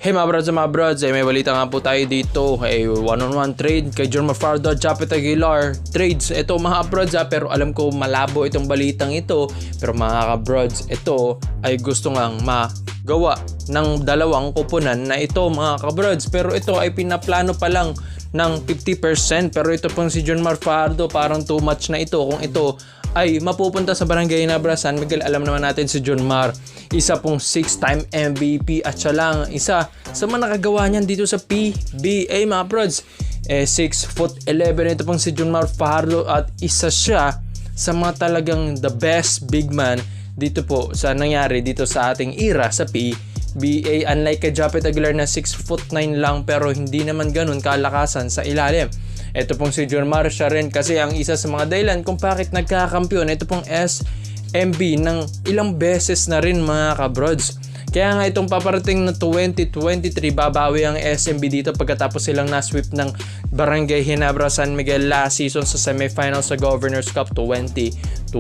Hey mga brods, may balita nga po tayo dito. One-on-one trade kay John Fajardo at Japet Aguilar. Trades, ito mga brods pero alam ko malabo itong balitang ito. Pero mga brods, ito ay gusto ngang magawa ng dalawang kupunan na ito mga kabrods. Pero ito ay pinaplano pa lang ng 50%. Pero ito pong si John Fajardo parang too much na ito. Kung ito ay mapupunta sa Barangay Ginebra, San Miguel, alam naman natin si John Mar, isa pong 6-time MVP at siya lang isa sa mga nakagawa niyan dito sa PBA mga brods. 6'11" ito pong si John Mar Fajardo at isa siya sa mga talagang the best big man dito po sa nangyari dito sa ating era sa PBA. Unlike kay Japet Aguilar na 6'9" lang pero hindi naman ganun kalakasan sa ilalim. Ito pong si John Mar, siya rin kasi ang isa sa mga dahilan kung bakit nagkakakampiyon. Ito pong SMB ng ilang beses na rin mga kabrods. Kaya nga itong paparating na 2023, babawi ang SMB dito pagkatapos silang na-sweep ng Barangay Ginebra San Miguel last season sa semifinals sa Governors Cup 2023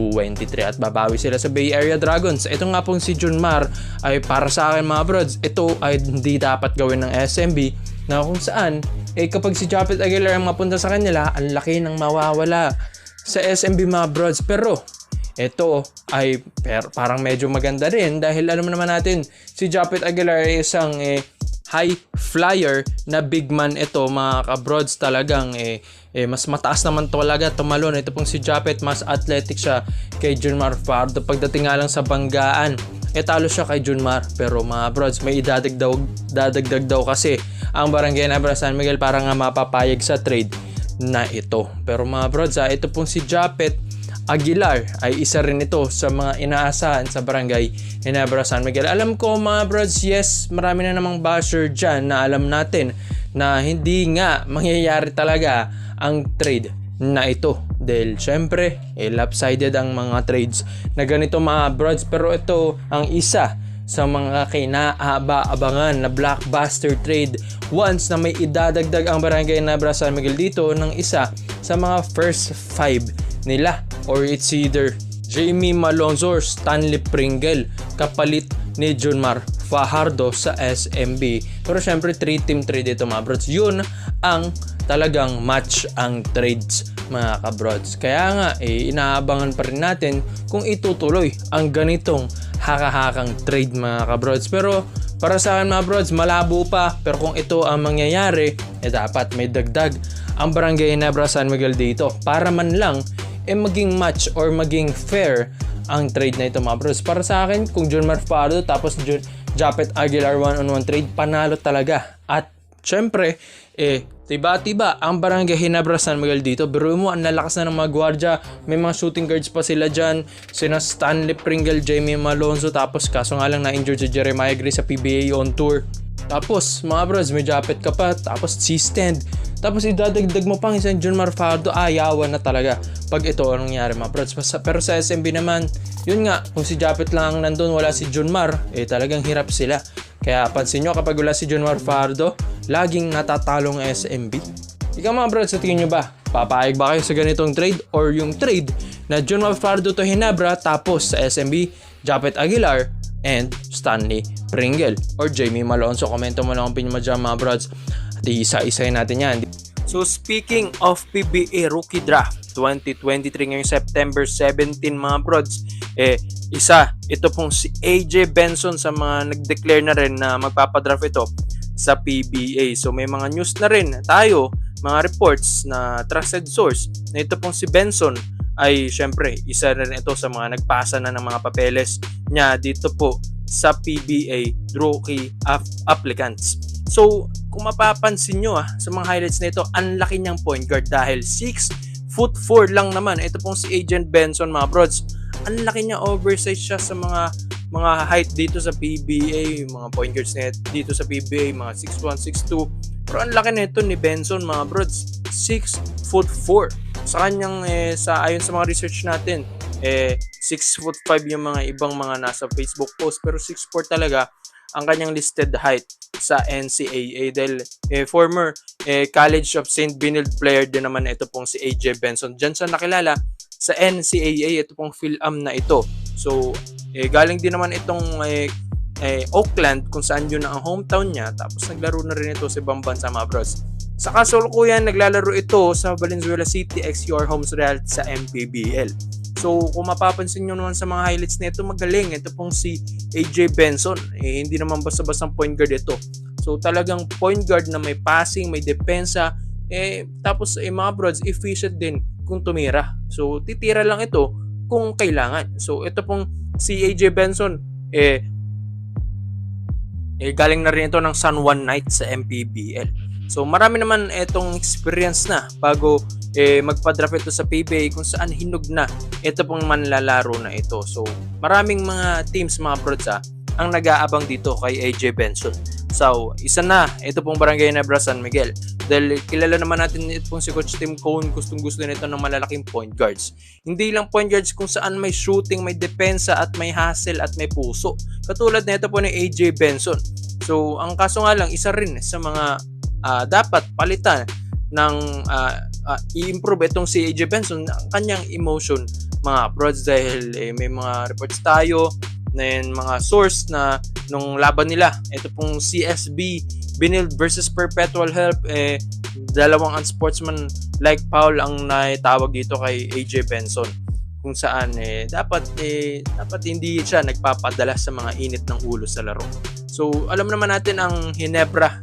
at babawi sila sa Bay Area Dragons. Ito nga pong si John Mar ay para sa akin mga brods, ito ay hindi dapat gawin ng SMB na kung saan kapag si Japet Aguilar ang mapunta sa kanila, ang laki ng mawawala sa SMB mga brods. Pero ito ay parang medyo maganda rin dahil alam naman natin si Japet Aguilar ay isang high flyer na big man ito mga kabrods. Talagang mas mataas naman talaga tumalon. Ito pong si Japet, mas athletic siya kay John Mar Fajardo. Pagdating nga lang sa banggaan, talo siya kay John Mar. Pero mga brods, may dadagdag daw kasi ang Barangay Ginebra San Miguel para nga mapapayag sa trade na ito. Pero mga brods, ito pong si Japet Aguilar ay isa rin ito sa mga inaasahan sa Barangay Ginebra San Miguel. Alam ko mga brods, yes, marami na namang basher dyan na alam natin na hindi nga mangyayari talaga ang trade na ito. Dahil syempre, lopsided ang mga trades na ganito mga brods. Pero ito ang isa sa mga kinaaba-abangan na blockbuster trade once na may idadagdag ang Barangay Ginebra San Miguel dito ng isa sa mga first 5 nila, or it's either Jamie Malonzo or Stanley Pringle kapalit ni John Mar Fajardo sa SMB. Pero syempre 3-team trade ito mga brods. Yun ang talagang match ang trades mga kabrods. Kaya nga inaabangan pa rin natin kung itutuloy ang ganitong haka-hakang trade mga kabrods. Pero para sa akin mga brods, malabo pa. Pero kung ito ang mangyayari, dapat may dagdag ang Barangay Ginebra San Miguel dito para man lang maging match or maging fair ang trade na ito mga brods. Para sa akin, kung John Mar Fajardo tapos Japet Aguilar one-on-one trade, panalo talaga. At syempre, tiba-tiba ang Barangay Ginebra San Miguel dito. Biro mo, ang lalakas na ng mga gwardya. May mga shooting guards pa sila dyan. Sina Stanley Pringle, Jamie Malonzo. Tapos kaso nga lang na-injured si Jeremiah Gray sa PBA on tour. Tapos mga brods, may Japet ka pa. Tapos C-stand. Tapos idadagdag mo pang isang John Mar Fajardo. Ayawan na talaga pag ito anong nangyari mga brods. Pero sa SMB naman, yun nga, kung si Japet lang nandun, wala si John Mar, talagang hirap sila. Kaya pansin nyo, kapag wala si John Mar Fajardo, laging natatalong SMB. Ikaw mga brods, sa tingin nyo ba, papayag ba kayo sa ganitong trade? Or yung trade na John Mar Fajardo to Ginebra, tapos sa SMB, Japet Aguilar and Stanley Pringle or Jamie Malonzo? Komento mo lang ang opinion mo dyan mga brods. At isa-isayin natin yan. So speaking of PBA Rookie Draft 2023 ngayong September 17 mga brods, ito pong si AJ Benson sa mga nag-declare na rin na magpapadraft ito sa PBA. So may mga news na rin tayo, mga reports na trusted source na ito pong si Benson ay syempre isa rin ito sa mga nagpasa na ng mga papeles niya dito po sa PBA rookie applicants. So kung mapapansin nyo sa mga highlights na ito, ang laki niyang point guard dahil 6'4" lang naman. Ito pong si Agent Benson mga brods. Ang laki niya, oversized siya sa mga height dito sa PBA, mga point guards na dito sa PBA, mga 6'1", 6'2". Pero ang laki nito ni Benson mga brods, 6'4". Sa kanyang ayon sa mga research natin, 6'5" yung mga ibang mga nasa Facebook post, pero 6'4" talaga ang kanyang listed height sa NCAA dahil former College of St. Benilde player din naman ito pong si AJ Benson. Diyan siya nakilala sa NCAA, ito pong Phil-Am na ito. So galing din naman itong Oakland, kung saan yun ang hometown niya. Tapos naglaro na rin ito sa ibang bansa mga bros. Sa kasalukuyan, naglalaro ito sa Valenzuela City XUR Homes Real sa MPBL. So kung mapapansin nyo naman sa mga highlights nito, magaling. Ito pong si AJ Benson. Hindi naman basta-basta point guard ito. So talagang point guard na may passing, may depensa. Tapos mga brods, efficient din kung tumira. So titira lang ito kung kailangan. So ito pong si AJ Benson, galing na rin ito ng San Juan Knights sa MPBL. So marami naman itong experience na bago magpa-draft ito sa PBA, kung saan hinog na ito pong manlalaro na ito. So maraming mga teams mga brods ang nag-aabang dito kay AJ Benson. So isa na ito pong Barangay Nebra San Miguel, dahil kilala naman natin ito pong si Coach Tim Cone, gustong gusto nito ng malalaking point guards. Hindi lang point guards kung saan may shooting, may depensa at may hustle at may puso, katulad na ito po ni AJ Benson. So ang kaso nga lang, isa rin sa mga dapat palitan ng i-improve itong si AJ Benson, ang kanyang emotion mga brods, dahil may mga reports tayo na yun, mga source na nung laban nila, ito pong CSB Binild versus Perpetual Help, dalawang unsportsman like foul ang naitawag dito kay AJ Benson, kung saan dapat hindi siya nagpapadala sa mga init ng ulo sa laro. So alam naman natin ang Ginebra,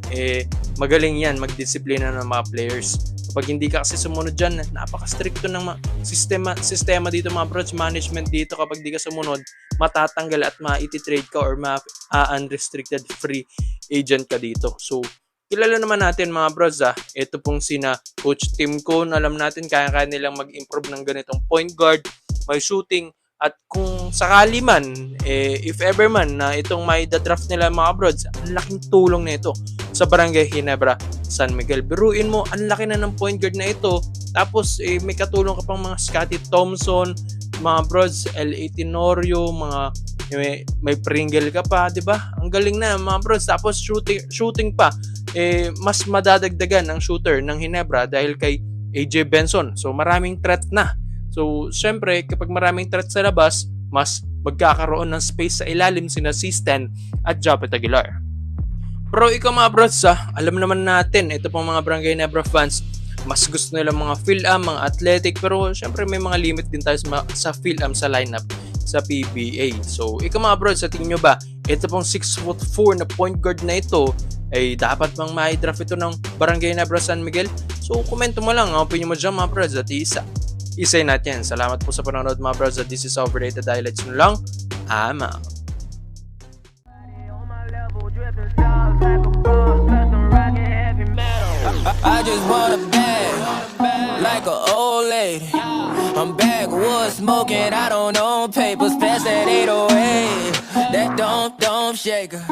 magaling yan magdisiplina ng mga players. Kapag hindi ka kasi sumunod dyan, napaka-stricto ng sistema dito mga broads, management dito. Kapag di ka sumunod, matatanggal at ma-iti-trade ka or ma-unrestricted free agent ka dito. So kilala naman natin mga broads, ito pong sina Coach Tim Cone, alam natin kaya nilang mag-improve ng ganitong point guard, may shooting. At kung sakali man, if ever man na itong may draft nila mga broads, ang laking tulong na ito sa Barangay Ginebra San Miguel. Biruin mo, ang laki na ng point guard na ito. Tapos may katulong ka pang mga Scottie Thompson, mga broads, L.A. Tenorio, mga may Pringle ka pa, 'di ba? Ang galing na mga broads. Tapos shooting pa. Mas madadagdagan ang shooter ng Ginebra dahil kay AJ Benson. So maraming threat na. So, syempre, kapag maraming threat sa labas, mas magkakaroon ng space sa ilalim sina Sisten at Japet Aguilar. Pero ikaw mga broads, alam naman natin, ito pong mga Barangay Nebra fans, mas gusto nila mga Phil-Am, mga athletic, pero syempre may mga limit din tayo sa Phil-Am sa lineup sa PBA. So, ikaw mga broads, sa tingin nyo ba, ito pong 6'4" na point guard na ito, ay dapat bang ma-draft ito ng Barangay Nebra San Miguel? So, komento mo lang ang opinion mo dyan mga broads at isay natin. Salamat po sa panonood mga brothers. This is Overrated Highlights nyo lang. I'm out. I just want a bag, like an old lady. I'm backwoods smoking, I don't own papers, pass that 808. That don't shake her.